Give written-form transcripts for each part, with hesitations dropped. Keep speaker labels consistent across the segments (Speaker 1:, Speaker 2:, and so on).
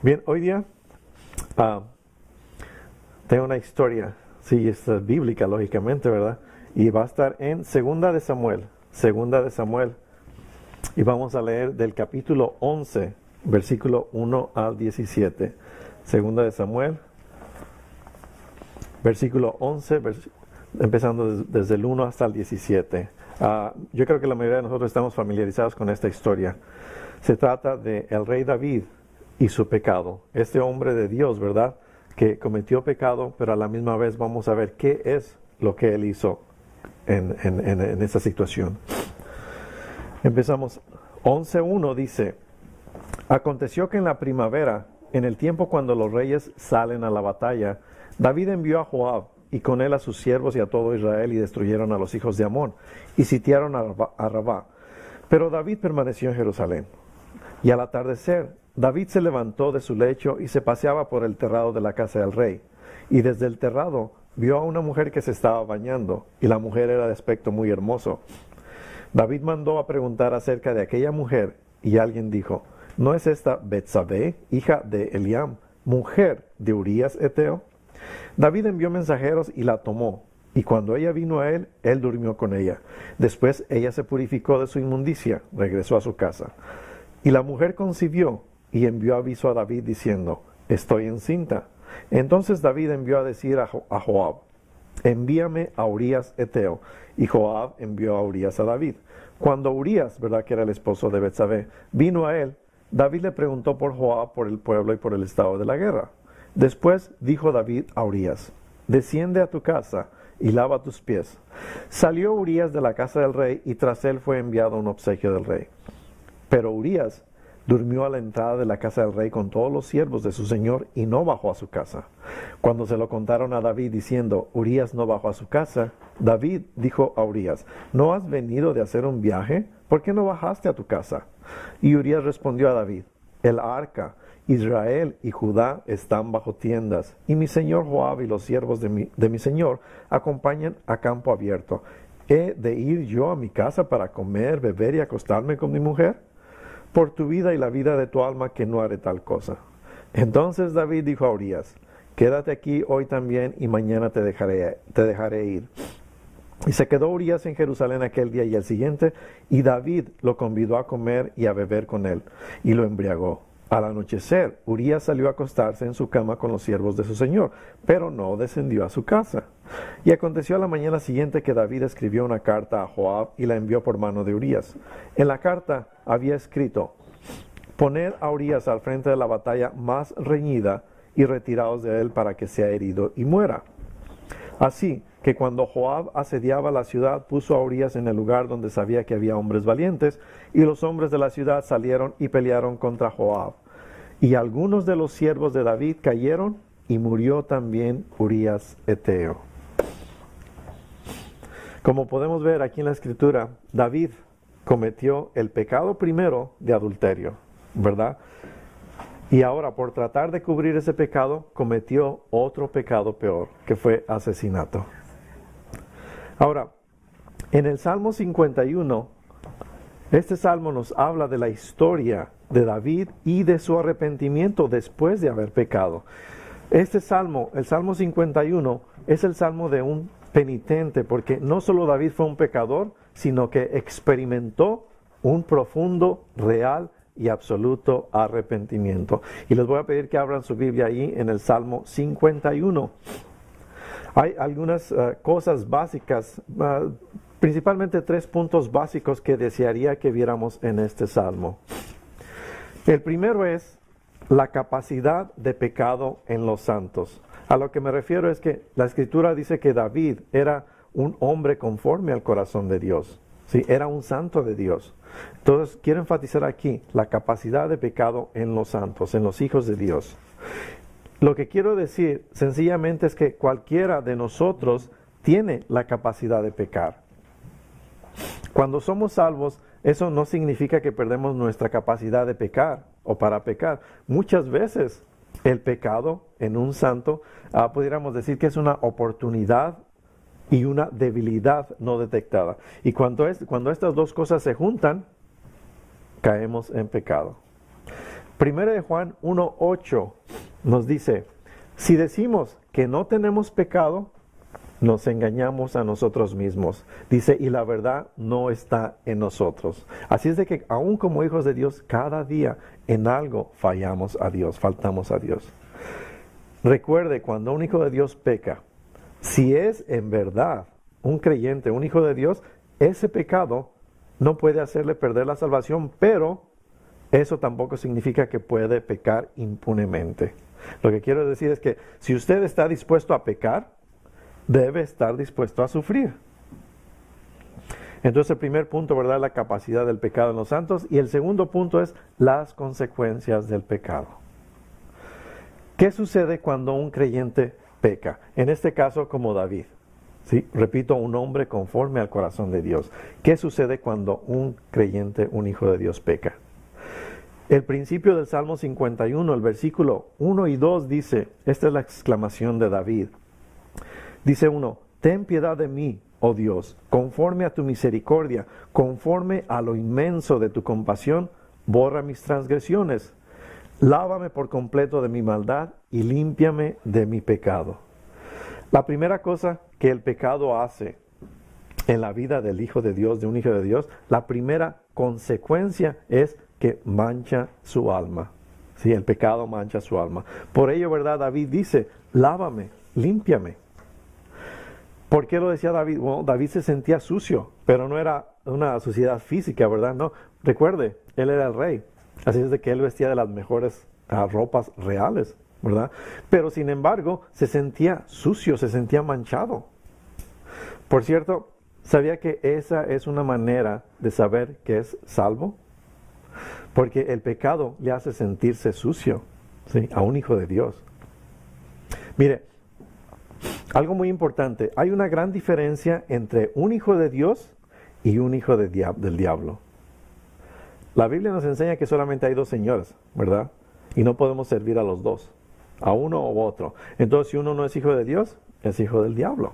Speaker 1: Bien, hoy día ah, tengo una historia, sí, es bíblica, lógicamente, ¿verdad? Y va a estar en Segunda de Samuel, y vamos a leer del capítulo 11, versículo 1 al 17. Segunda de Samuel, versículo 11, empezando desde el 1 hasta el 17. Yo creo que la mayoría de nosotros estamos familiarizados con esta historia. Se trata de el rey David y su pecado. Este hombre de Dios, ¿verdad?, que cometió pecado, pero a la misma vez vamos a ver qué es lo que él hizo en esa situación. Empezamos. 11:1 dice: Aconteció que en la primavera, en el tiempo cuando los reyes salen a la batalla, David envió a Joab y con él a sus siervos y a todo Israel, y destruyeron a los hijos de Amón y sitiaron a Rabá. Pero David permaneció en Jerusalén. Y al atardecer, David se levantó de su lecho y se paseaba por el terrado de la casa del rey. Y desde el terrado vio a una mujer que se estaba bañando, y la mujer era de aspecto muy hermoso. David mandó a preguntar acerca de aquella mujer, y alguien dijo: ¿No es esta Betsabé, hija de Eliam, mujer de Urías Eteo? David envió mensajeros y la tomó, y cuando ella vino a él, él durmió con ella. Después ella se purificó de su inmundicia, regresó a su casa. Y la mujer concibió y envió aviso a David diciendo: estoy encinta. Entonces David envió a decir a Joab: envíame a Urías Eteo. Y Joab envió a Urías a David. Cuando Urías, ¿verdad?, que era el esposo de Betsabé, vino a él, David le preguntó por Joab, por el pueblo y por el estado de la guerra. Después dijo David a Urías: desciende a tu casa y lava tus pies. Salió Urías de la casa del rey, y tras él fue enviado un obsequio del rey. Pero Urías durmió a la entrada de la casa del rey con todos los siervos de su señor, y no bajó a su casa. Cuando se lo contaron a David diciendo: Urías no bajó a su casa, David dijo a Urías: ¿no has venido de hacer un viaje? ¿Por qué no bajaste a tu casa? Y Urías respondió a David: el arca, Israel y Judá están bajo tiendas, y mi señor Joab y los siervos de mi señor acompañan a campo abierto. ¿He de ir yo a mi casa para comer, beber y acostarme con mi mujer? Por tu vida y la vida de tu alma que no haré tal cosa. Entonces David dijo a Urías: quédate aquí hoy también, y mañana te dejaré ir. Y se quedó Urías en Jerusalén aquel día y el siguiente, y David lo convidó a comer y a beber con él, y lo embriagó. Al anochecer, Urías salió a acostarse en su cama con los siervos de su señor, pero no descendió a su casa. Y aconteció a la mañana siguiente que David escribió una carta a Joab y la envió por mano de Urías. En la carta había escrito: poned a Urías al frente de la batalla más reñida y retiraos de él para que sea herido y muera. Así que cuando Joab asediaba la ciudad, puso a Urías en el lugar donde sabía que había hombres valientes, y los hombres de la ciudad salieron y pelearon contra Joab. Y algunos de los siervos de David cayeron, y murió también Urías Eteo. Como podemos ver aquí en la escritura, David cometió el pecado primero de adulterio, ¿verdad? Y ahora, por tratar de cubrir ese pecado, cometió otro pecado peor, que fue asesinato. Ahora, en el Salmo 51, este salmo nos habla de la historia de David y de su arrepentimiento después de haber pecado. Este salmo, el Salmo 51, es el salmo de un penitente, porque no solo David fue un pecador, sino que experimentó un profundo, real y absoluto arrepentimiento. Y les voy a pedir que abran su Biblia ahí en el Salmo 51. Hay algunas cosas básicas, principalmente 3 puntos básicos que desearía que viéramos en este salmo. El primero es la capacidad de pecado en los santos. A lo que me refiero es que la Escritura dice que David era un hombre conforme al corazón de Dios. ¿Sí? Era un santo de Dios. Entonces, quiero enfatizar aquí la capacidad de pecado en los santos, en los hijos de Dios. Lo que quiero decir sencillamente es que cualquiera de nosotros tiene la capacidad de pecar. Cuando somos salvos, eso no significa que perdemos nuestra capacidad de pecar o para pecar. Muchas veces el pecado en un santo, pudiéramos decir que es una oportunidad y una debilidad no detectada. Y cuando estas dos cosas se juntan, caemos en pecado. Primera de Juan 1:8 nos dice, si decimos que no tenemos pecado, nos engañamos a nosotros mismos. Dice, y la verdad no está en nosotros. Así es de que aún como hijos de Dios, cada día en algo fallamos a Dios, faltamos a Dios. Recuerde, cuando un hijo de Dios peca, si es en verdad un creyente, un hijo de Dios, ese pecado no puede hacerle perder la salvación, pero eso tampoco significa que puede pecar impunemente. Lo que quiero decir es que si usted está dispuesto a pecar, debe estar dispuesto a sufrir. Entonces el primer punto, ¿verdad?, la capacidad del pecado en los santos, y el segundo punto es las consecuencias del pecado. ¿Qué sucede cuando un creyente peca? En este caso, como David. ¿Sí? Repito, un hombre conforme al corazón de Dios. ¿Qué sucede cuando un creyente, un hijo de Dios, peca? El principio del Salmo 51, el versículo 1 y 2 dice, esta es la exclamación de David. Dice uno, ten piedad de mí, oh Dios, conforme a tu misericordia, conforme a lo inmenso de tu compasión, borra mis transgresiones. Lávame por completo de mi maldad y límpiame de mi pecado. La primera cosa que el pecado hace en la vida del hijo de Dios, de un hijo de Dios, la primera consecuencia es que mancha su alma. Sí, el pecado mancha su alma. Por ello, ¿verdad? David dice, lávame, límpiame. ¿Por qué lo decía David? Bueno, David se sentía sucio, pero no era una suciedad física, ¿verdad? No, recuerde, él era el rey. Así es de que él vestía de las mejores ropas reales, ¿verdad? Pero sin embargo, se sentía sucio, se sentía manchado. Por cierto, ¿sabía que esa es una manera de saber que es salvo? Porque el pecado le hace sentirse sucio, ¿sí?, a un hijo de Dios. Mire, algo muy importante, hay una gran diferencia entre un hijo de Dios y un hijo del diablo. La Biblia nos enseña que solamente hay dos señores, ¿verdad? Y no podemos servir a los dos, a uno u otro. Entonces, si uno no es hijo de Dios, es hijo del diablo,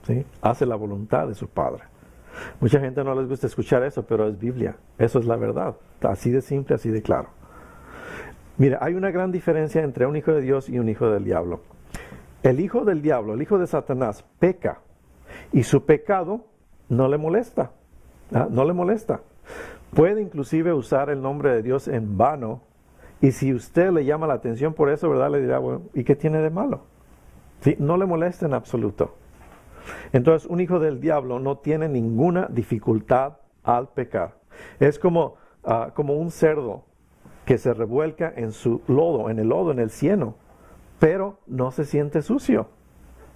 Speaker 1: ¿sí? Hace la voluntad de su padre. Mucha gente no les gusta escuchar eso, pero es Biblia. Eso es la verdad. Así de simple, así de claro. Mira, hay una gran diferencia entre un hijo de Dios y un hijo del diablo. El hijo del diablo, el hijo de Satanás, peca. Y su pecado no le molesta. No le molesta. Puede inclusive usar el nombre de Dios en vano. Y si usted le llama la atención por eso, ¿verdad?, le dirá, bueno, ¿y qué tiene de malo? ¿Sí? No le molesta en absoluto. Entonces, un hijo del diablo no tiene ninguna dificultad al pecar. Es como un cerdo que se revuelca en su lodo, en el cieno, pero no se siente sucio.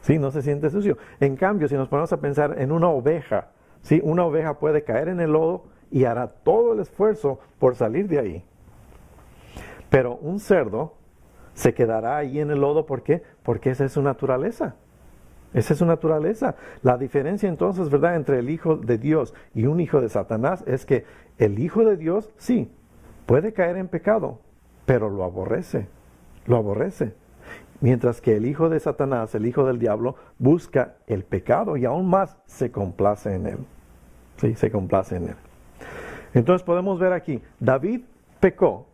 Speaker 1: ¿Sí? No se siente sucio. En cambio, si nos ponemos a pensar en una oveja, ¿sí?, una oveja puede caer en el lodo y hará todo el esfuerzo por salir de ahí. Pero un cerdo se quedará ahí en el lodo, ¿por qué? Porque esa es su naturaleza. Esa es su naturaleza. La diferencia entonces, ¿verdad?, entre el hijo de Dios y un hijo de Satanás es que el hijo de Dios, sí, puede caer en pecado, pero lo aborrece. Lo aborrece. Mientras que el hijo de Satanás, el hijo del diablo, busca el pecado y aún más se complace en él. Sí, se complace en él. Entonces podemos ver aquí, David pecó,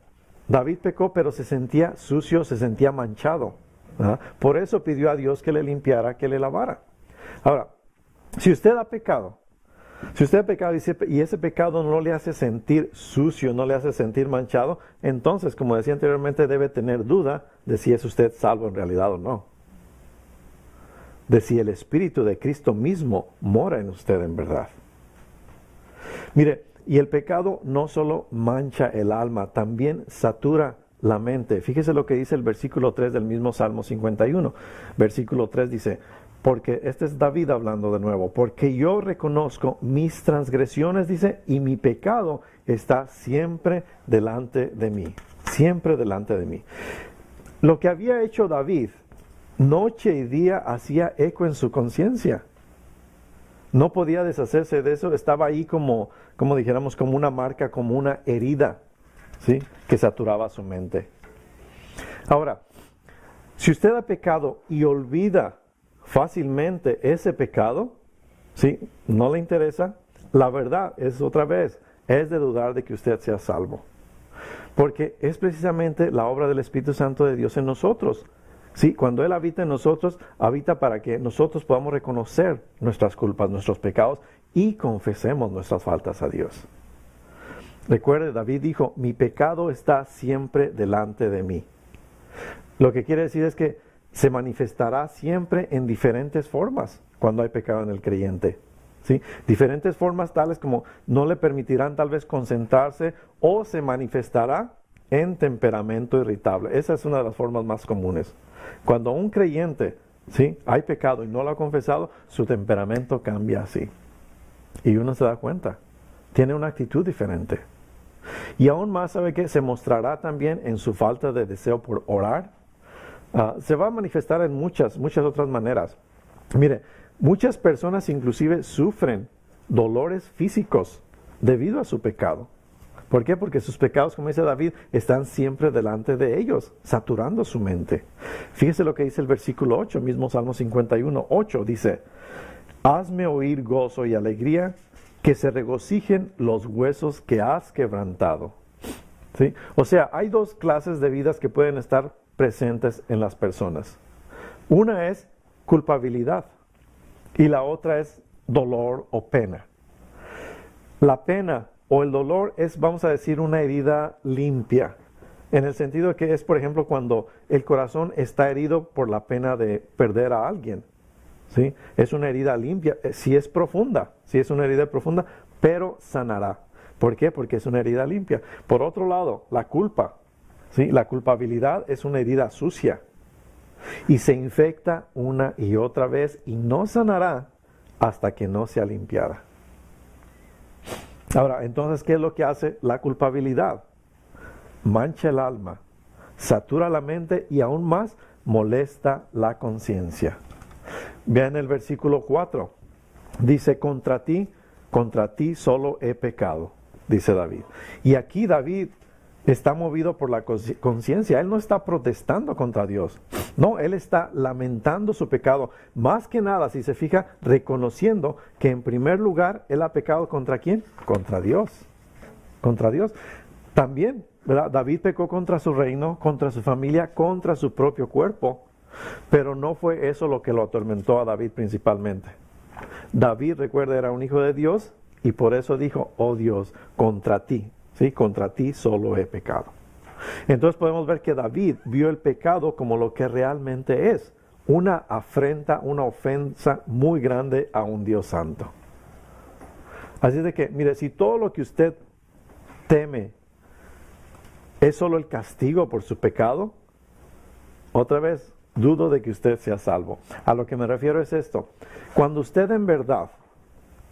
Speaker 1: pero se sentía sucio, se sentía manchado. Por eso pidió a Dios que le limpiara, que le lavara. Ahora, si usted ha pecado y ese pecado no le hace sentir sucio, no le hace sentir manchado, entonces, como decía anteriormente, debe tener duda de si es usted salvo en realidad o no. De si el Espíritu de Cristo mismo mora en usted en verdad. Mire, y el pecado no solo mancha el alma, también satura la mente. Fíjese lo que dice el versículo 3 del mismo Salmo 51. Versículo 3 dice, porque este es David hablando de nuevo, porque yo reconozco mis transgresiones, dice, y mi pecado está siempre delante de mí. Siempre delante de mí. Lo que había hecho David, noche y día hacía eco en su conciencia. No podía deshacerse de eso, estaba ahí como dijéramos, como una marca, como una herida, ¿sí?, que saturaba su mente. Ahora, si usted ha pecado y olvida fácilmente ese pecado, ¿sí?, no le interesa, la verdad es otra vez, es de dudar de que usted sea salvo. Porque es precisamente la obra del Espíritu Santo de Dios en nosotros. Sí, cuando Él habita en nosotros, habita para que nosotros podamos reconocer nuestras culpas, nuestros pecados y confesemos nuestras faltas a Dios. Recuerde, David dijo, mi pecado está siempre delante de mí. Lo que quiere decir es que se manifestará siempre en diferentes formas cuando hay pecado en el creyente. ¿Sí? Diferentes formas tales como no le permitirán tal vez concentrarse o se manifestará en temperamento irritable. Esa es una de las formas más comunes. Cuando un creyente, ¿sí?, hay pecado y no lo ha confesado, su temperamento cambia así. Y uno se da cuenta. Tiene una actitud diferente. Y aún más, ¿sabe qué? Se mostrará también en su falta de deseo por orar. Se va a manifestar en muchas otras maneras. Mire, muchas personas inclusive sufren dolores físicos debido a su pecado. ¿Por qué? Porque sus pecados, como dice David, están siempre delante de ellos, saturando su mente. Fíjese lo que dice el versículo 8, mismo Salmo 51, 8, dice, hazme oír gozo y alegría, que se regocijen los huesos que has quebrantado. ¿Sí? O sea, hay dos clases de vidas que pueden estar presentes en las personas. Una es culpabilidad y la otra es dolor o pena. La pena o el dolor es, vamos a decir, una herida limpia, en el sentido de que es, por ejemplo, cuando el corazón está herido por la pena de perder a alguien. ¿Sí? Es una herida limpia, si es profunda, si es una herida profunda, pero sanará. ¿Por qué? Porque es una herida limpia. Por otro lado, la culpa, ¿sí? La culpabilidad es una herida sucia y se infecta una y otra vez y no sanará hasta que no sea limpiada. Ahora, entonces, ¿qué es lo que hace la culpabilidad? Mancha el alma, satura la mente y aún más molesta la conciencia. Vean el versículo 4. Dice, contra ti solo he pecado, dice David. Y aquí David está movido por la conciencia. Él no está protestando contra Dios. No, él está lamentando su pecado. Más que nada, si se fija, reconociendo que en primer lugar él ha pecado ¿contra quién? Contra Dios. Contra Dios. También, ¿verdad? David pecó contra su reino, contra su familia, contra su propio cuerpo. Pero no fue eso lo que lo atormentó a David principalmente. David, recuerda, era un hijo de Dios y por eso dijo, oh Dios, contra ti. ¿Sí? Contra ti solo he pecado. Entonces podemos ver que David vio el pecado como lo que realmente es, una afrenta, una ofensa muy grande a un Dios santo. Así de que, mire, si todo lo que usted teme es solo el castigo por su pecado, otra vez, dudo de que usted sea salvo. A lo que me refiero es esto, cuando usted en verdad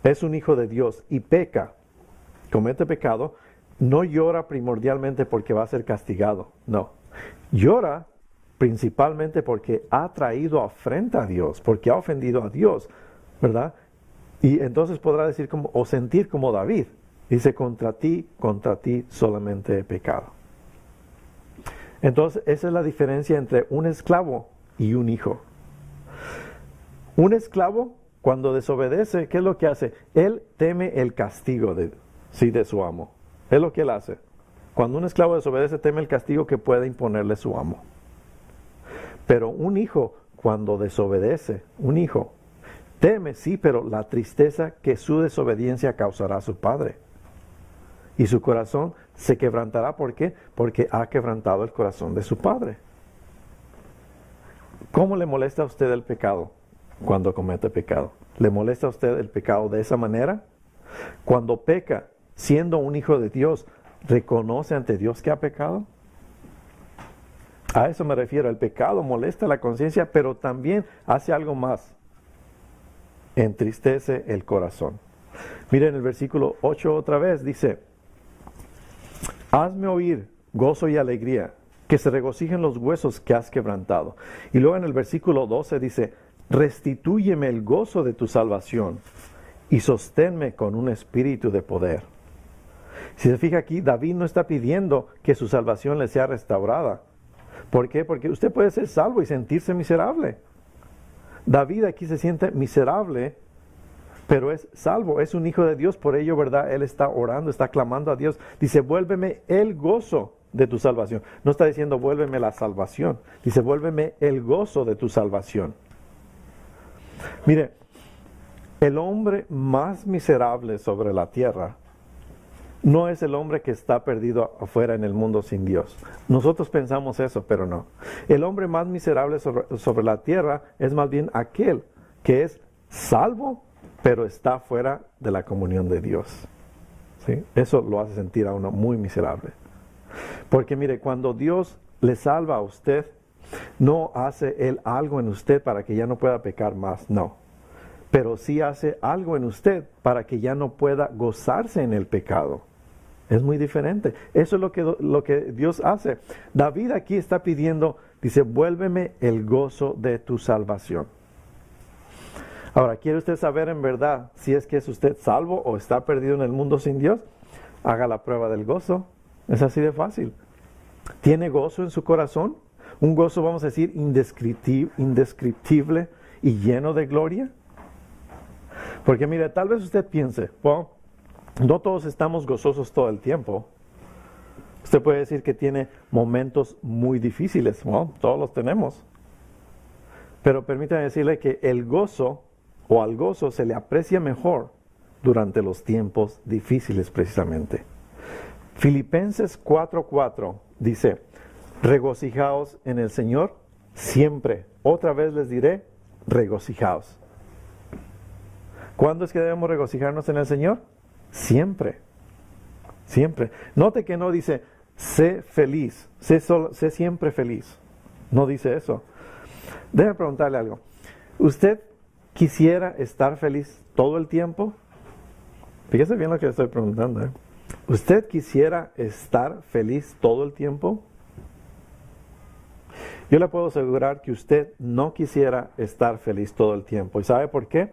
Speaker 1: es un hijo de Dios y peca, comete pecado, no llora primordialmente porque va a ser castigado, no. Llora principalmente porque ha traído afrenta a Dios, porque ha ofendido a Dios, ¿verdad? Y entonces podrá decir como, o sentir como David, dice, contra ti solamente he pecado. Entonces esa es la diferencia entre un esclavo y un hijo. Un esclavo, cuando desobedece, ¿qué es lo que hace? Él teme el castigo de su amo. Es lo que él hace. Cuando un esclavo desobedece, teme el castigo que puede imponerle su amo. Pero un hijo, cuando desobedece, un hijo, teme, sí, pero la tristeza que su desobediencia causará a su padre. Y su corazón se quebrantará. ¿Por qué? Porque ha quebrantado el corazón de su padre. ¿Cómo le molesta a usted el pecado cuando comete pecado? ¿Le molesta a usted el pecado de esa manera? Cuando peca, siendo un hijo de Dios, ¿reconoce ante Dios que ha pecado? A eso me refiero. El pecado molesta la conciencia, pero también hace algo más. Entristece el corazón. Miren el versículo 8 otra vez, dice, hazme oír gozo y alegría, que se regocijen los huesos que has quebrantado. Y luego en el versículo 12 dice, restitúyeme el gozo de tu salvación y sosténme con un espíritu de poder. Si se fija aquí, David no está pidiendo que su salvación le sea restaurada. ¿Por qué? Porque usted puede ser salvo y sentirse miserable. David aquí se siente miserable, pero es salvo, es un hijo de Dios, por ello, ¿verdad? Él está orando, está clamando a Dios. Dice, vuélveme el gozo de tu salvación. No está diciendo vuélveme la salvación. Dice vuélveme el gozo de tu salvación. Mire, el hombre más miserable sobre la tierra no es el hombre que está perdido afuera en el mundo sin Dios. Nosotros pensamos eso, pero no. El hombre más miserable sobre la tierra es más bien aquel que es salvo, pero está fuera de la comunión de Dios. ¿Sí? Eso lo hace sentir a uno muy miserable. Porque mire, cuando Dios le salva a usted, no hace Él algo en usted para que ya no pueda pecar más, no. Pero sí hace algo en usted para que ya no pueda gozarse en el pecado. Es muy diferente. Eso es lo que Dios hace. David aquí está pidiendo, dice, vuélveme el gozo de tu salvación. Ahora, ¿quiere usted saber en verdad si es que es usted salvo o está perdido en el mundo sin Dios? Haga la prueba del gozo. Es así de fácil. ¿Tiene gozo en su corazón? Un gozo, vamos a decir, indescriptible y lleno de gloria. Porque mire, tal vez usted piense, bueno, no todos estamos gozosos todo el tiempo. Usted puede decir que tiene momentos muy difíciles. Bueno, todos los tenemos. Pero permítame decirle que el gozo o al gozo se le aprecia mejor durante los tiempos difíciles precisamente. Filipenses 4:4 dice, regocijaos en el Señor siempre. Otra vez les diré, regocijaos. ¿Cuándo es que debemos regocijarnos en el Señor? Siempre. Siempre. Note que no dice, sé feliz, sé siempre feliz. No dice eso. Déjame preguntarle algo. ¿Usted quisiera estar feliz todo el tiempo? Fíjese bien lo que estoy preguntando. ¿Usted quisiera estar feliz todo el tiempo? Yo le puedo asegurar que usted no quisiera estar feliz todo el tiempo. ¿Y sabe por qué?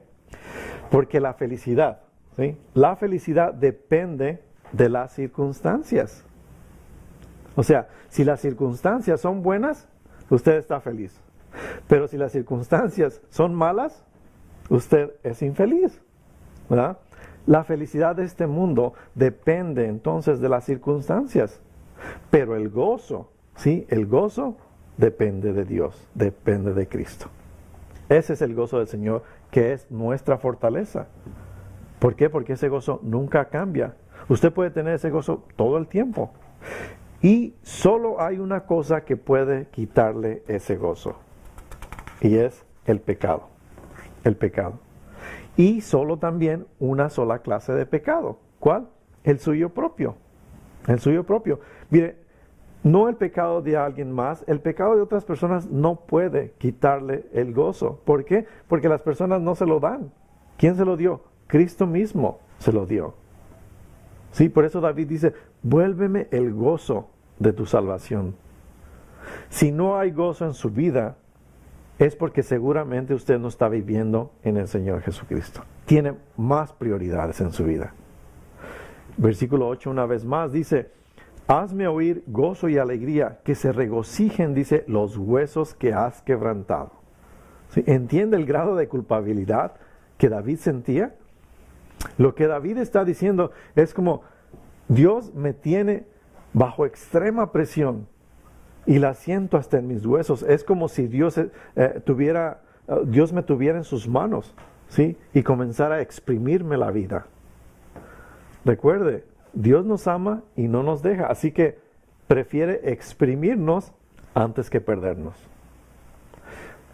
Speaker 1: Porque la felicidad, ¿sí? La felicidad depende de las circunstancias. O sea, si las circunstancias son buenas, usted está feliz. Pero si las circunstancias son malas, usted es infeliz, ¿verdad? La felicidad de este mundo depende entonces de las circunstancias. Pero el gozo, ¿sí? El gozo depende de Dios, depende de Cristo. Ese es el gozo del Señor, que es nuestra fortaleza. ¿Por qué? Porque ese gozo nunca cambia. Usted puede tener ese gozo todo el tiempo. Y solo hay una cosa que puede quitarle ese gozo. Y es el pecado. El pecado. Y solo también una sola clase de pecado. ¿Cuál? El suyo propio. El suyo propio. Mire, no el pecado de alguien más, el pecado de otras personas no puede quitarle el gozo. ¿Por qué? Porque las personas no se lo dan. ¿Quién se lo dio? Cristo mismo se lo dio. Sí, por eso David dice, vuélveme el gozo de tu salvación. Si no hay gozo en su vida, es porque seguramente usted no está viviendo en el Señor Jesucristo. Tiene más prioridades en su vida. Versículo 8 una vez más dice, hazme oír gozo y alegría, que se regocijen, dice, los huesos que has quebrantado. ¿Sí? ¿Entiende el grado de culpabilidad que David sentía? Lo que David está diciendo es como, Dios me tiene bajo extrema presión y la siento hasta en mis huesos. Es como si Dios me tuviera en sus manos, ¿sí? Y comenzara a exprimirme la vida. Recuerde, Dios nos ama y no nos deja, así que prefiere exprimirnos antes que perdernos.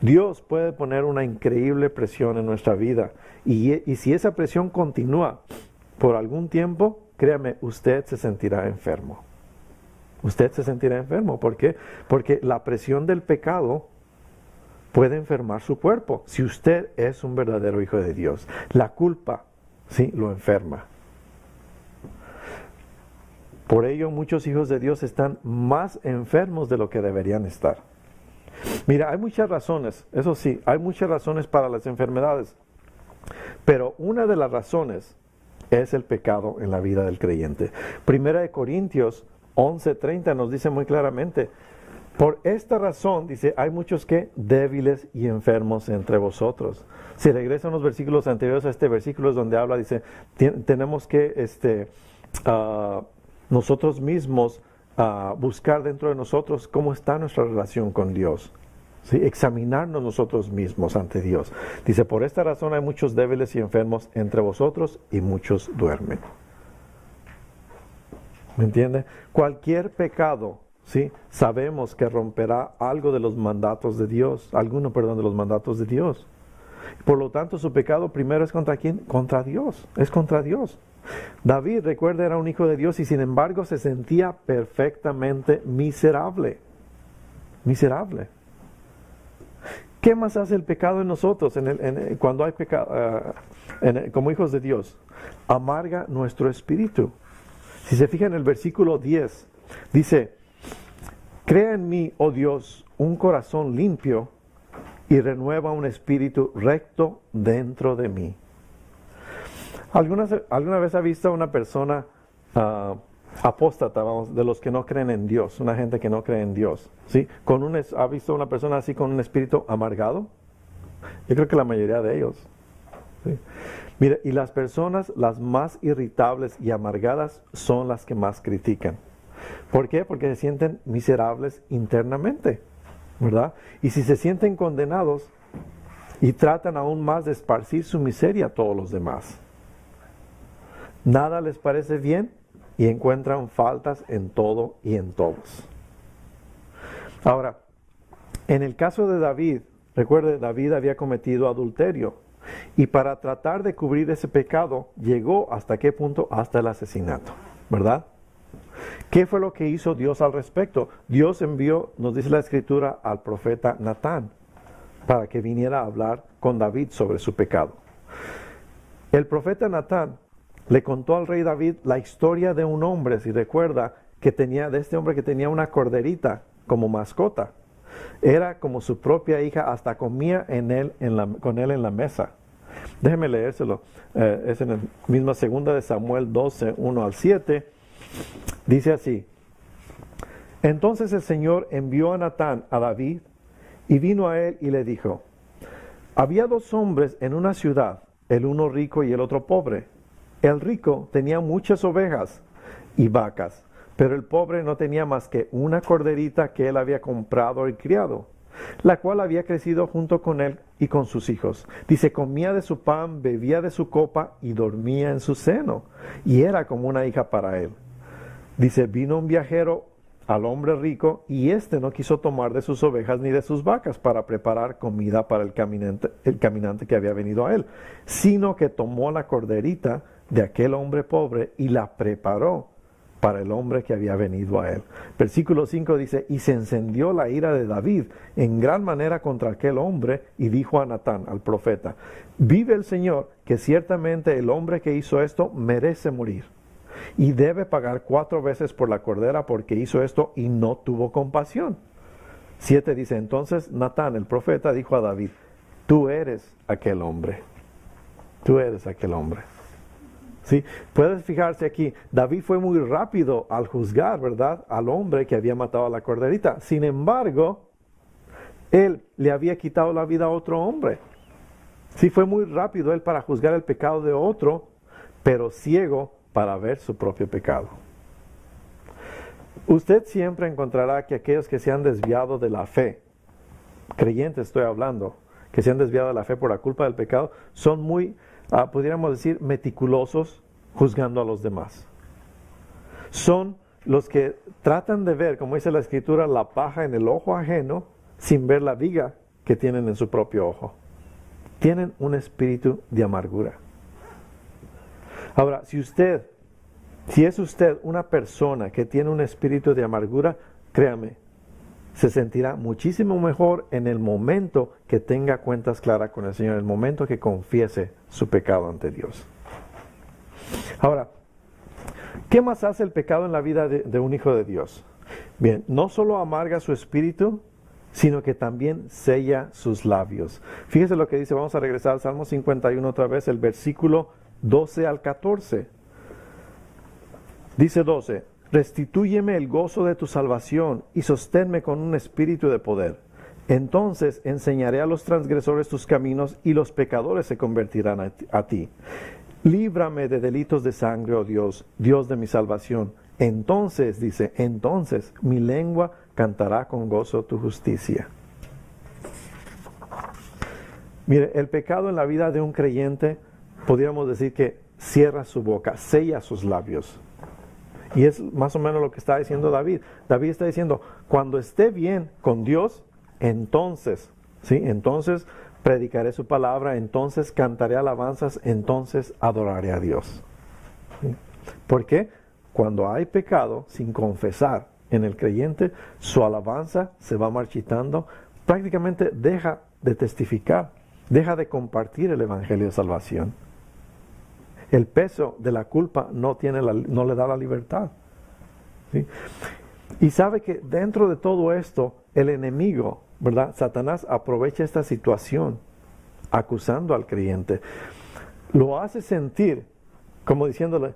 Speaker 1: Dios puede poner una increíble presión en nuestra vida y si esa presión continúa por algún tiempo, créame, usted se sentirá enfermo. Usted se sentirá enfermo. ¿Por qué? Porque la presión del pecado puede enfermar su cuerpo. Si usted es un verdadero hijo de Dios, la culpa, sí, lo enferma. Por ello, muchos hijos de Dios están más enfermos de lo que deberían estar. Mira, hay muchas razones, eso sí, hay muchas razones para las enfermedades. Pero una de las razones es el pecado en la vida del creyente. Primera de Corintios 11:30 nos dice muy claramente, por esta razón, dice, hay muchos que débiles y enfermos entre vosotros. Si regresan los versículos anteriores a este versículo es donde habla, dice, tenemos que nosotros mismos buscar dentro de nosotros cómo está nuestra relación con Dios. ¿Sí? Examinarnos nosotros mismos ante Dios. Dice, por esta razón hay muchos débiles y enfermos entre vosotros y muchos duermen. ¿Me entiende? Cualquier pecado, ¿sí? Sabemos que romperá algo de los mandatos de Dios, de los mandatos de Dios. Por lo tanto, su pecado primero es ¿contra quién? Contra Dios, es contra Dios. David, recuerda, era un hijo de Dios y sin embargo se sentía perfectamente miserable. Miserable. ¿Qué más hace el pecado en nosotros cuando hay pecado, como hijos de Dios? Amarga nuestro espíritu. Si se fija en el versículo 10, dice, crea en mí, oh Dios, un corazón limpio y renueva un espíritu recto dentro de mí. ¿Alguna vez ha visto a una persona apóstata, de los que no creen en Dios, una gente que no cree en Dios? ¿Sí? ¿Ha visto una persona así con un espíritu amargado? Yo creo que la mayoría de ellos. ¿Sí? Mira, y las personas las más irritables y amargadas son las que más critican. ¿Por qué? Porque se sienten miserables internamente, ¿verdad? Y si se sienten condenados y tratan aún más de esparcir su miseria a todos los demás. Nada les parece bien y encuentran faltas en todo y en todos. Ahora, en el caso de David, recuerde, David había cometido adulterio. Y para tratar de cubrir ese pecado, llegó ¿hasta qué punto? Hasta el asesinato, ¿verdad? ¿Qué fue lo que hizo Dios al respecto? Dios envió, nos dice la Escritura, al profeta Natán para que viniera a hablar con David sobre su pecado. El profeta Natán le contó al rey David la historia de un hombre, si recuerda, de este hombre que tenía una corderita como mascota. Era como su propia hija, hasta comía con él en la mesa. Déjeme leérselo. Es en la misma segunda de Samuel 12, 1 al 7. Dice así: Entonces el Señor envió a Natán a David, y vino a él y le dijo: Había dos hombres en una ciudad, el uno rico y el otro pobre. El rico tenía muchas ovejas y vacas, pero el pobre no tenía más que una corderita que él había comprado y criado, la cual había crecido junto con él y con sus hijos. Dice, comía de su pan, bebía de su copa y dormía en su seno, y era como una hija para él. Dice, vino un viajero al hombre rico, y éste no quiso tomar de sus ovejas ni de sus vacas para preparar comida para el caminante que había venido a él, sino que tomó la corderita de aquel hombre pobre y la preparó para el hombre que había venido a él. Versículo 5 dice, y se encendió la ira de David en gran manera contra aquel hombre, y dijo a Natán, al profeta, vive el Señor, que ciertamente el hombre que hizo esto merece morir, y debe pagar 4 veces por la cordera, porque hizo esto y no tuvo compasión. 7 dice, entonces Natán, el profeta, dijo a David, tú eres aquel hombre. Tú eres aquel hombre. ¿Sí? Puedes fijarse aquí, David fue muy rápido al juzgar, ¿verdad?, al hombre que había matado a la corderita. Sin embargo, él le había quitado la vida a otro hombre. Sí, fue muy rápido él para juzgar el pecado de otro, pero ciego para ver su propio pecado. Usted siempre encontrará que aquellos que se han desviado de la fe, creyentes estoy hablando, que se han desviado de la fe por la culpa del pecado, son muy, pudiéramos decir, meticulosos juzgando a los demás. Son los que tratan de ver, como dice la Escritura, la paja en el ojo ajeno sin ver la viga que tienen en su propio ojo. Tienen un espíritu de amargura. Ahora, si es usted una persona que tiene un espíritu de amargura, créame, se sentirá muchísimo mejor en el momento que tenga cuentas claras con el Señor, en el momento que confiese su pecado ante Dios. Ahora, ¿qué más hace el pecado en la vida de un hijo de Dios? Bien, no solo amarga su espíritu, sino que también sella sus labios. Fíjese lo que dice, vamos a regresar al Salmo 51 otra vez, el versículo 12 al 14. Dice 12, restitúyeme el gozo de tu salvación y sosténme con un espíritu de poder. Entonces enseñaré a los transgresores tus caminos y los pecadores se convertirán a ti. Líbrame de delitos de sangre, oh Dios, Dios de mi salvación, entonces, dice, entonces mi lengua cantará con gozo tu justicia. Mire, el pecado en la vida de un creyente, podríamos decir que cierra su boca, sella sus labios. Y es más o menos lo que está diciendo David. David está diciendo, cuando esté bien con Dios, entonces, ¿sí? Entonces predicaré su palabra, entonces cantaré alabanzas, entonces adoraré a Dios. ¿Sí? ¿Por qué? Cuando hay pecado sin confesar en el creyente, su alabanza se va marchitando, prácticamente deja de testificar, deja de compartir el evangelio de salvación. El peso de la culpa no le da la libertad. ¿Sí? Y sabe que dentro de todo esto, el enemigo, ¿verdad? Satanás aprovecha esta situación acusando al creyente. Lo hace sentir como diciéndole,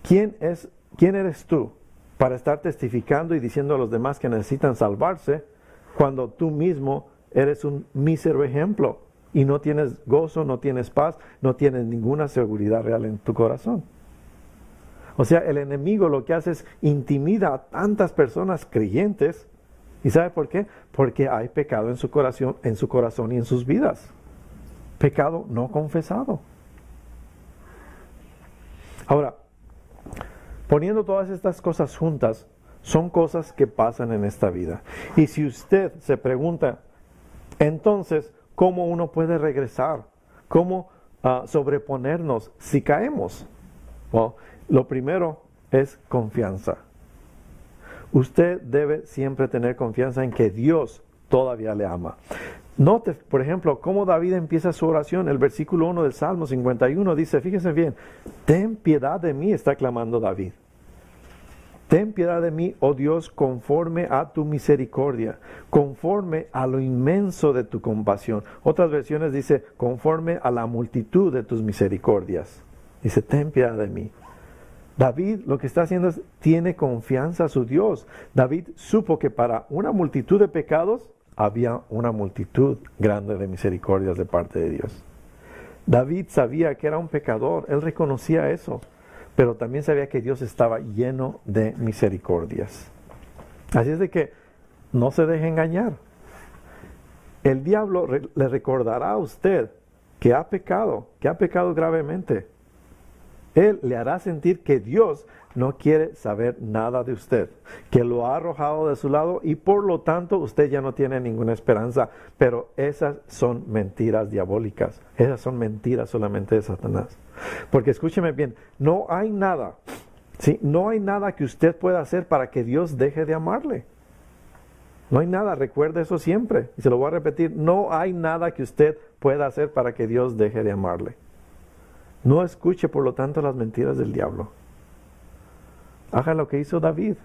Speaker 1: ¿quién eres tú para estar testificando y diciendo a los demás que necesitan salvarse cuando tú mismo eres un mísero ejemplo? Y no tienes gozo, no tienes paz, no tienes ninguna seguridad real en tu corazón. O sea, el enemigo lo que hace es intimida a tantas personas creyentes. ¿Y sabe por qué? Porque hay pecado en su corazón y en sus vidas. Pecado no confesado. Ahora, poniendo todas estas cosas juntas, son cosas que pasan en esta vida. Y si usted se pregunta, entonces, ¿cómo uno puede regresar? ¿Cómo sobreponernos si caemos? Well, lo primero es confianza. Usted debe siempre tener confianza en que Dios todavía le ama. Note, por ejemplo, cómo David empieza su oración. El versículo 1 del Salmo 51 dice, fíjense bien, ten piedad de mí, está clamando David. Ten piedad de mí, oh Dios, conforme a tu misericordia, conforme a lo inmenso de tu compasión. Otras versiones dice, conforme a la multitud de tus misericordias. Dice, ten piedad de mí. David lo que está haciendo es, tiene confianza a su Dios. David supo que para una multitud de pecados, había una multitud grande de misericordias de parte de Dios. David sabía que era un pecador, él reconocía eso. Pero también sabía que Dios estaba lleno de misericordias. Así es de que no se deje engañar. El diablo le recordará a usted que ha pecado gravemente. Él le hará sentir que Dios no quiere saber nada de usted, que lo ha arrojado de su lado y por lo tanto usted ya no tiene ninguna esperanza. Pero esas son mentiras diabólicas, esas son mentiras solamente de Satanás. Porque escúcheme bien, no hay nada, ¿sí? No hay nada que usted pueda hacer para que Dios deje de amarle. No hay nada, recuerde eso siempre. Y se lo voy a repetir, no hay nada que usted pueda hacer para que Dios deje de amarle. No escuche, por lo tanto, las mentiras del diablo. Haga lo que hizo David.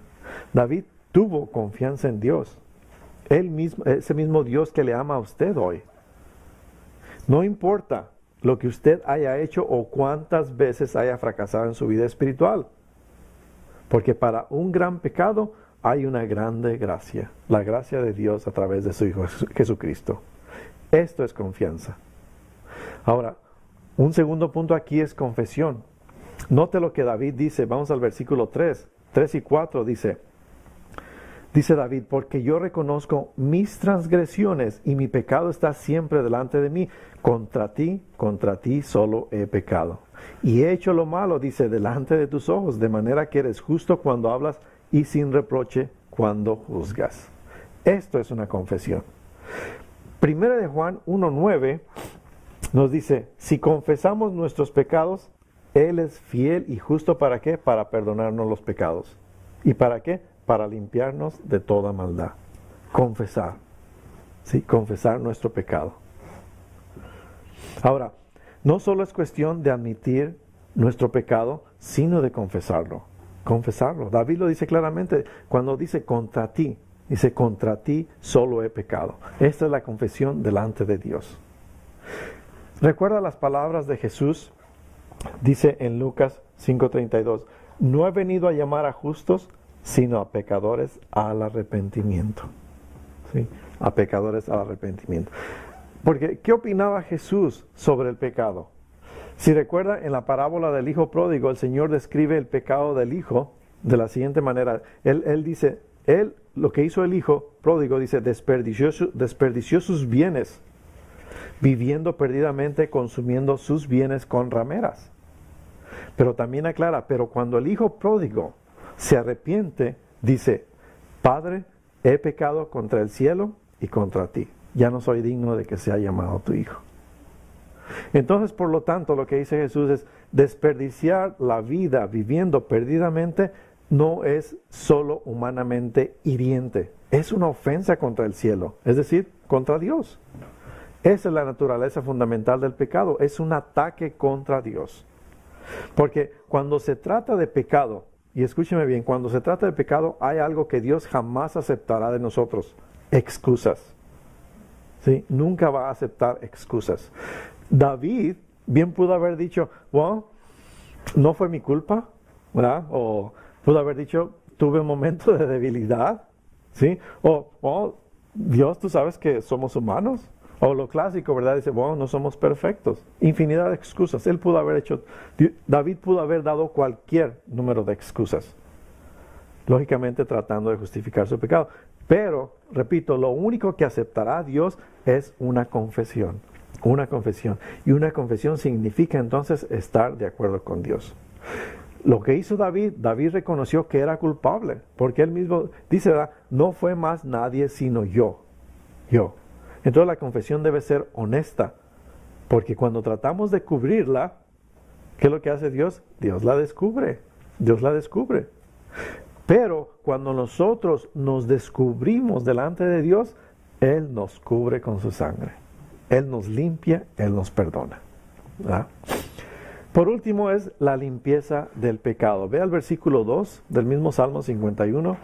Speaker 1: David tuvo confianza en Dios. Él mismo, ese mismo Dios que le ama a usted hoy. No importa lo que usted haya hecho o cuántas veces haya fracasado en su vida espiritual. Porque para un gran pecado hay una grande gracia. La gracia de Dios a través de su Hijo Jesucristo. Esto es confianza. Ahora, un segundo punto aquí es confesión. Note lo que David dice. Vamos al versículo 3 y 4 dice David, porque yo reconozco mis transgresiones y mi pecado está siempre delante de mí. Contra ti solo he pecado. Y he hecho lo malo, dice, delante de tus ojos, de manera que eres justo cuando hablas y sin reproche cuando juzgas. Esto es una confesión. Primera de Juan 1:9 nos dice, si confesamos nuestros pecados, Él es fiel y justo, ¿para qué? Para perdonarnos los pecados. ¿Y para qué? Para limpiarnos de toda maldad. Confesar. ¿Sí? Confesar nuestro pecado. Ahora, no solo es cuestión de admitir nuestro pecado, sino de confesarlo. Confesarlo. David lo dice claramente cuando dice contra ti. Dice, contra ti solo he pecado. Esta es la confesión delante de Dios. ¿Recuerda las palabras de Jesús? Dice en Lucas 5:32, no he venido a llamar a justos, sino a pecadores al arrepentimiento. ¿Sí? A pecadores al arrepentimiento. Porque, ¿qué opinaba Jesús sobre el pecado? Si recuerda, en la parábola del hijo pródigo, el Señor describe el pecado del hijo de la siguiente manera. Él dice, lo que hizo el hijo pródigo, dice, desperdició sus bienes, viviendo perdidamente, consumiendo sus bienes con rameras. Pero también aclara, pero cuando el hijo pródigo se arrepiente, dice, Padre, he pecado contra el cielo y contra ti. Ya no soy digno de que sea llamado tu hijo. Entonces, por lo tanto, lo que dice Jesús es, desperdiciar la vida viviendo perdidamente no es solo humanamente hiriente, es una ofensa contra el cielo, es decir, contra Dios. Esa es la naturaleza fundamental del pecado, es un ataque contra Dios. Porque cuando se trata de pecado, y escúcheme bien, cuando se trata de pecado hay algo que Dios jamás aceptará de nosotros, excusas. ¿Sí? Nunca va a aceptar excusas. David bien pudo haber dicho, bueno, no fue mi culpa, ¿verdad? O pudo haber dicho, tuve un momento de debilidad, ¿sí? O Dios, tú sabes que somos humanos. O lo clásico, ¿verdad? Dice, bueno, no somos perfectos. Infinidad de excusas. David pudo haber dado cualquier número de excusas. Lógicamente tratando de justificar su pecado. Pero, repito, lo único que aceptará Dios es una confesión. Una confesión. Y una confesión significa entonces estar de acuerdo con Dios. Lo que hizo David reconoció que era culpable. Porque él mismo dice, ¿verdad? No fue más nadie sino yo. Entonces la confesión debe ser honesta, porque cuando tratamos de cubrirla, ¿qué es lo que hace Dios? Dios la descubre. Pero cuando nosotros nos descubrimos delante de Dios, Él nos cubre con su sangre. Él nos limpia, Él nos perdona. ¿Verdad? Por último es la limpieza del pecado. Ve al versículo 2 del mismo Salmo 51.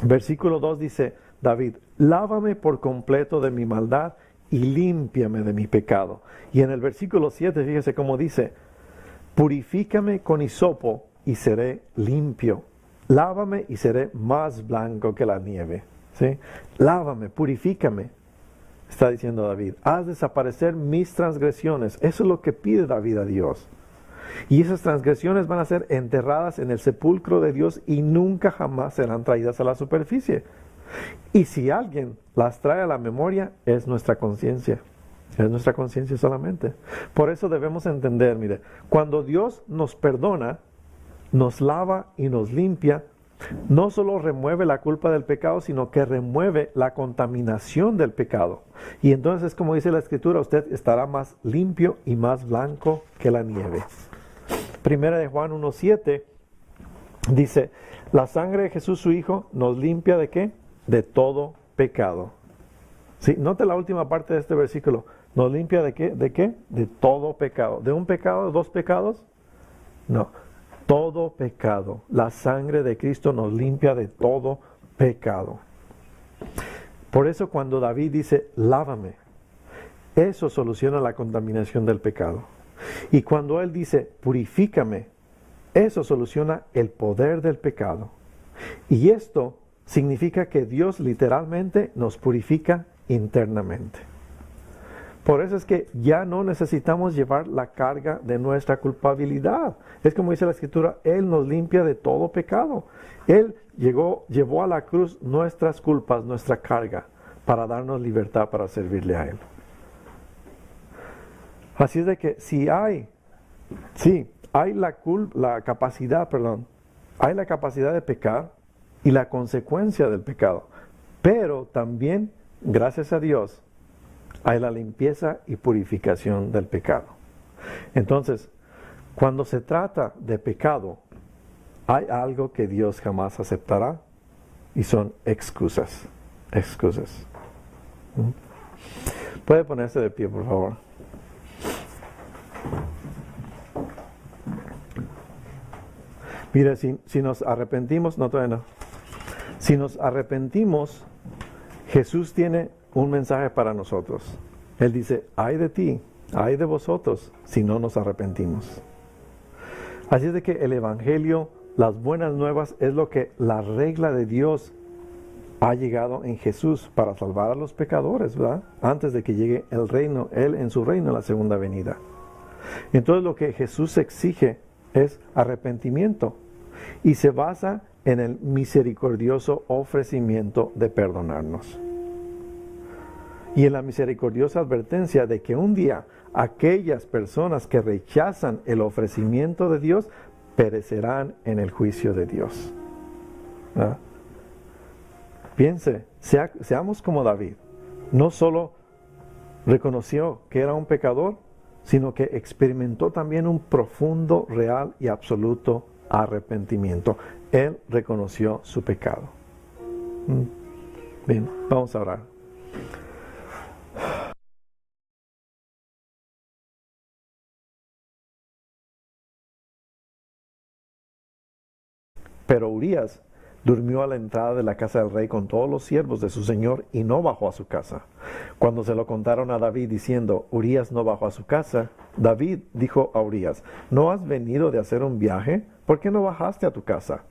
Speaker 1: Versículo 2 dice, David, lávame por completo de mi maldad y límpiame de mi pecado. Y en el versículo 7, fíjese cómo dice, purifícame con hisopo y seré limpio. Lávame y seré más blanco que la nieve. ¿Sí? Lávame, purifícame, está diciendo David. Haz desaparecer mis transgresiones. Eso es lo que pide David a Dios. Y esas transgresiones van a ser enterradas en el sepulcro de Dios y nunca jamás serán traídas a la superficie. Y si alguien las trae a la memoria, es nuestra conciencia. Es nuestra conciencia solamente. Por eso debemos entender, mire, cuando Dios nos perdona, nos lava y nos limpia, no solo remueve la culpa del pecado, sino que remueve la contaminación del pecado. Y entonces, como dice la Escritura, usted estará más limpio y más blanco que la nieve. Primera de Juan 1:7 dice, la sangre de Jesús su Hijo nos limpia ¿de qué? De todo pecado. ¿Sí? Note la última parte de este versículo. ¿Nos limpia de qué? ¿De qué? De todo pecado. ¿De un pecado? ¿Dos pecados? No. Todo pecado. La sangre de Cristo nos limpia de todo pecado. Por eso cuando David dice, lávame, eso soluciona la contaminación del pecado. Y cuando él dice, purifícame, eso soluciona el poder del pecado. Y esto significa que Dios literalmente nos purifica internamente. Por eso es que ya no necesitamos llevar la carga de nuestra culpabilidad. Es como dice la Escritura, Él nos limpia de todo pecado. Él llevó a la cruz nuestras culpas, nuestra carga, para darnos libertad para servirle a Él. Así es de que si hay la capacidad de pecar y la consecuencia del pecado, pero también, gracias a Dios, hay la limpieza y purificación del pecado. Entonces, cuando se trata de pecado, hay algo que Dios jamás aceptará y son excusas. Excusas. ¿Puede ponerse de pie, por favor? Mire, si nos arrepentimos, no todavía no. Si nos arrepentimos, Jesús tiene un mensaje para nosotros. Él dice, ay de ti, ay de vosotros, si no nos arrepentimos. Así es de que el Evangelio, las buenas nuevas, es lo que la regla de Dios ha llegado en Jesús para salvar a los pecadores, ¿verdad? Antes de que llegue el reino, Él en su reino en la segunda venida. Entonces lo que Jesús exige es arrepentimiento. y se basa en el misericordioso ofrecimiento de perdonarnos. Y en la misericordiosa advertencia de que un día aquellas personas que rechazan el ofrecimiento de Dios perecerán en el juicio de Dios. ¿Ah? Piense, seamos como David. No solo reconoció que era un pecador, sino que experimentó también un profundo, real y absoluto arrepentimiento. Él reconoció su pecado. Bien, vamos a orar. Pero Urías durmió a la entrada de la casa del rey con todos los siervos de su señor y no bajó a su casa. Cuando se lo contaron a David diciendo, Urías no bajó a su casa, David dijo a Urías, ¿no has venido de hacer un viaje? ¿Por qué no bajaste a tu casa?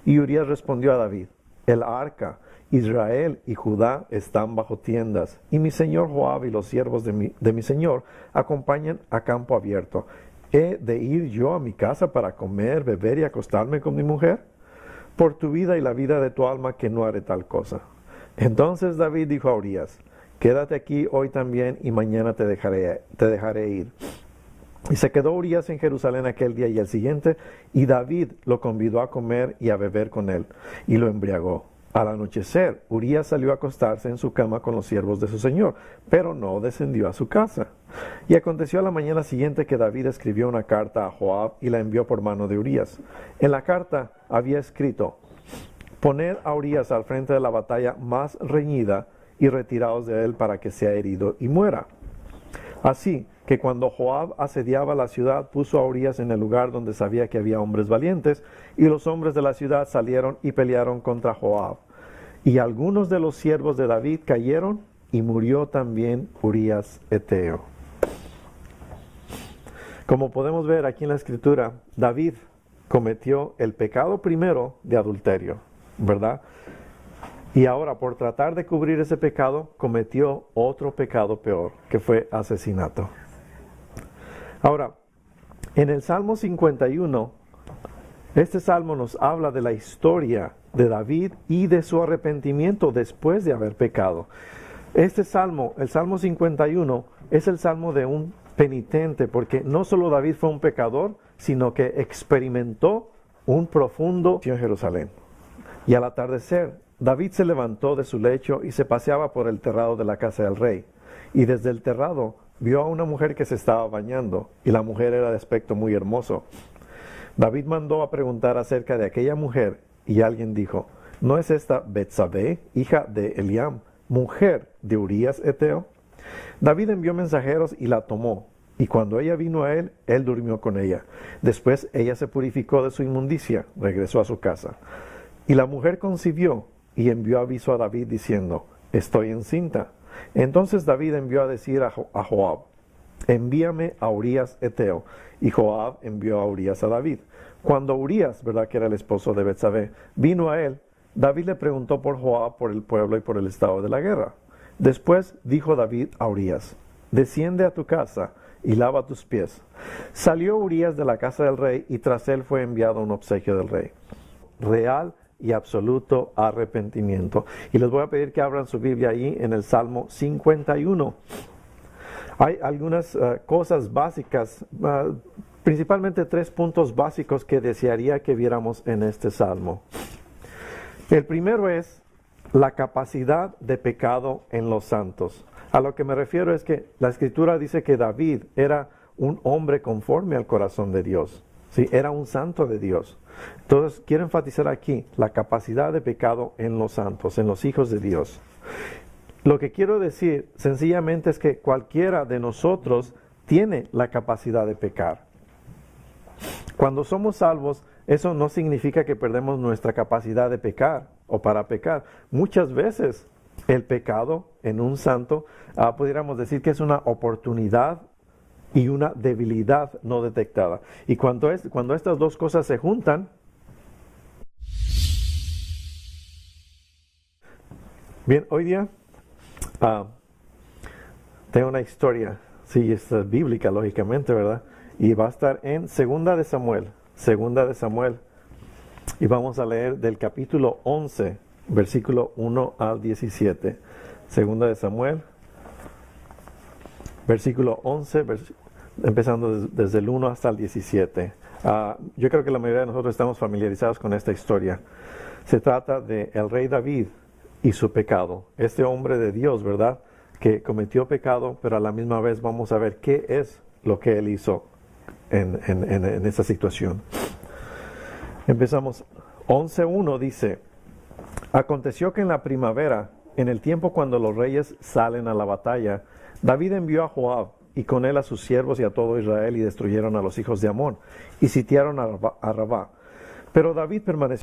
Speaker 1: Y Urías respondió a David, el arca, Israel y Judá están bajo tiendas, y mi señor Joab y los siervos de mi señor acompañan a campo abierto. ¿He de ir yo a mi casa para comer, beber y acostarme con mi mujer? Por tu vida y la vida de tu alma que no haré tal cosa. Entonces David dijo a Urías, quédate aquí hoy también y mañana te dejaré ir. Y se quedó Urías en Jerusalén aquel día y el siguiente, y David lo convidó a comer y a beber con él, y lo embriagó. Al anochecer, Urías salió a acostarse en su cama con los siervos de su señor, pero no descendió a su casa. Y aconteció a la mañana siguiente que David escribió una carta a Joab y la envió por mano de Urías. En la carta había escrito, poned a Urías al frente de la batalla más reñida y retiraos de él para que sea herido y muera. Así que cuando Joab asediaba la ciudad, puso a Urías en el lugar donde sabía que había hombres valientes, y los hombres de la ciudad salieron y pelearon contra Joab. Y algunos de los siervos de David cayeron, y murió también Urías Eteo. Como podemos ver aquí en la escritura, David cometió el pecado primero de adulterio, ¿verdad? Y ahora, por tratar de cubrir ese pecado, cometió otro pecado peor, que fue asesinato. Ahora, en el Salmo 51, este salmo nos habla de la historia de David y de su arrepentimiento después de haber pecado. Este salmo, el Salmo 51, es el salmo de un penitente, porque no solo David fue un pecador, sino que experimentó un profundo en Jerusalén. Y al atardecer, David se levantó de su lecho y se paseaba por el terrado de la casa del rey. Y desde el terrado vio a una mujer que se estaba bañando, y la mujer era de aspecto muy hermoso. David mandó a preguntar acerca de aquella mujer, y alguien dijo, ¿no es esta Betsabé, hija de Eliam, mujer de Urías Eteo? David envió mensajeros y la tomó, y cuando ella vino a él, él durmió con ella. Después ella se purificó de su inmundicia, regresó a su casa. Y la mujer concibió, y envió aviso a David diciendo, estoy encinta. Entonces David envió a decir a Joab, envíame a Urías Eteo. Y Joab envió a Urías a David. Cuando Urías, ¿verdad?, que era el esposo de Betsabé, vino a él, David le preguntó por Joab, por el pueblo y por el estado de la guerra. Después dijo David a Urías, desciende a tu casa y lava tus pies. Salió Urías de la casa del rey y tras él fue enviado un obsequio del rey. Real y absoluto arrepentimiento. Y les voy a pedir que abran su Biblia ahí en el Salmo 51. Hay algunas cosas básicas, principalmente 3 puntos básicos que desearía que viéramos en este Salmo. El primero es la capacidad de pecado en los santos. A lo que me refiero es que la Escritura dice que David era un hombre conforme al corazón de Dios. Sí, era un santo de Dios. Entonces, quiero enfatizar aquí la capacidad de pecado en los santos, en los hijos de Dios. Lo que quiero decir sencillamente es que cualquiera de nosotros tiene la capacidad de pecar. Cuando somos salvos, eso no significa que perdemos nuestra capacidad de pecar o para pecar. Muchas veces el pecado en un santo, pudiéramos decir que es una oportunidad y una debilidad no detectada. Y cuando estas dos cosas se juntan, bien, hoy día tengo una historia, sí, es bíblica, lógicamente, ¿verdad? Y va a estar en Segunda de Samuel, y vamos a leer del capítulo 11, versículo 1 al 17. Segunda de Samuel, versículo 11, empezando desde el 1 hasta el 17. Yo creo que la mayoría de nosotros estamos familiarizados con esta historia. Se trata de el rey David y su pecado. Este hombre de Dios, ¿verdad?, que cometió pecado, pero a la misma vez vamos a ver qué es lo que él hizo en esta situación. Empezamos. 11:1 dice: Aconteció que en la primavera, en el tiempo cuando los reyes salen a la batalla, David envió a Joab y con él a sus siervos y a todo Israel, y destruyeron a los hijos de Amón y sitiaron a Rabá. Pero David permaneció